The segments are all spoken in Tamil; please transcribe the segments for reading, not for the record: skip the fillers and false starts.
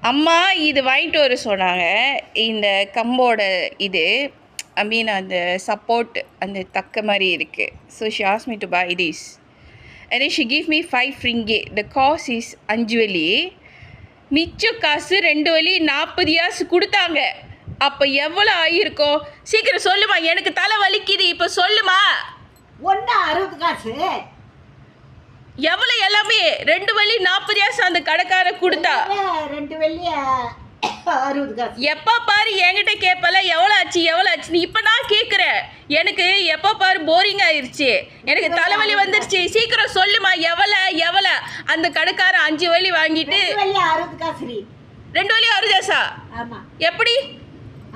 அம்மா இது வாங்கிட்டு வர சொன்னாங்க. இந்த கம்போட இது ஐ மீன் அந்த சப்போர்ட் அந்த தக்க மாதிரி இருக்குது. So she asked me to buy this and then she give me 5 ringgit. The cost is 5 வெள்ளி. மிச்ச காசு 2 வெள்ளி 40 காசு கொடுத்தாங்க. அப்போ எவ்வளோ ஆகியிருக்கும்? சீக்கிரம் சொல்லுமா, எனக்கு தலை வலிக்குது. இப்போ சொல்லுமா. 60 காசு எவ்வளோ? எல்லாமே 2 வெள்ளி 40 காசு அந்த கடைக்கார கொடுத்தா. 2 வெள்ளி 60 காசு. எப்போ பாரு என்கிட்ட கேட்பல எவ்வளோ ஆச்சு எவ்வளோ ஆச்சு. நீ இப்போ நான் கேட்குறேன். எனக்கு எப்போ பாரு போரிங் ஆயிடுச்சு. எனக்கு தலைவலி வந்துருச்சு. சீக்கிரம் சொல்லுமா, எவ்வளோ எவ்வளோ? அந்த கடைக்கார 5 வெள்ளி வாங்கிட்டு 2 வெள்ளி 60 காசு. 2 வெள்ளி 60 காசா? ஆமாம். எப்படி?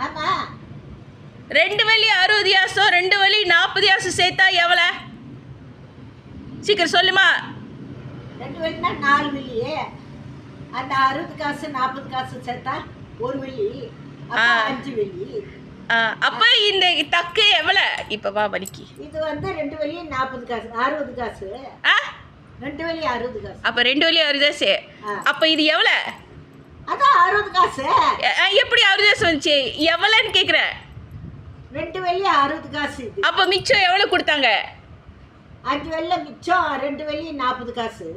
ஆமாம், 2 வெள்ளி 60 காசும் 2 வெள்ளி 40 காசு சேர்த்தா எவ்வளோ? சீக்கிரம் சொல்லுமா. 2 வெள்ளினா 4 வெள்ளி. அந்த 60 காசு 40 காசு சேர்த்தா 1 வெள்ளி. 5 வெள்ளி. அப்போ இந்த தக்கு எவ்வளோ? இப்போ வா வலிக்கு. இது வந்து 2 வெள்ளி 40 காசு 60 காசு. 2 வெள்ளி 60 காசு. அப்போ 2 வெள்ளி 60 காசு. அப்போ இது எவ்வளோ? அதான் 60 காசு. எப்படி 60 காசு வந்துச்சு? எவ்வளோன்னு கேட்குறேன். 2 வெள்ளி 60 காசு. அப்போ மிச்சம் எவ்வளோ கொடுத்தாங்க? 5 வெள்ளி மிச்சம் 2 வெள்ளி 40 காசு.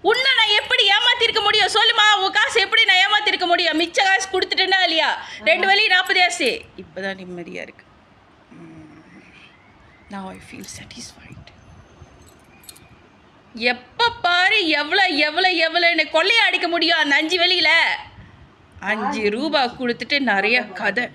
உன்னை நான் எப்படி ஏமாத்திருக்க முடியும்? சொல்லுமா, உன் காசு எப்படி நான் ஏமாத்திருக்க முடியும்? மிச்ச காசு கொடுத்துட்டேன்னா இல்லையா? 2 வெள்ளி 40 காசு. இப்போதான் நிம்மதியாக இருக்கு. Now I feel satisfied. எப்போ பாரு எவ்வளோ எவ்வளோ எவ்வளோ என்னை கொள்ளையை அடிக்க முடியும் அந்த 5 வெள்ளியில்? 5 ரூபா கொடுத்துட்டு நிறைய கதை.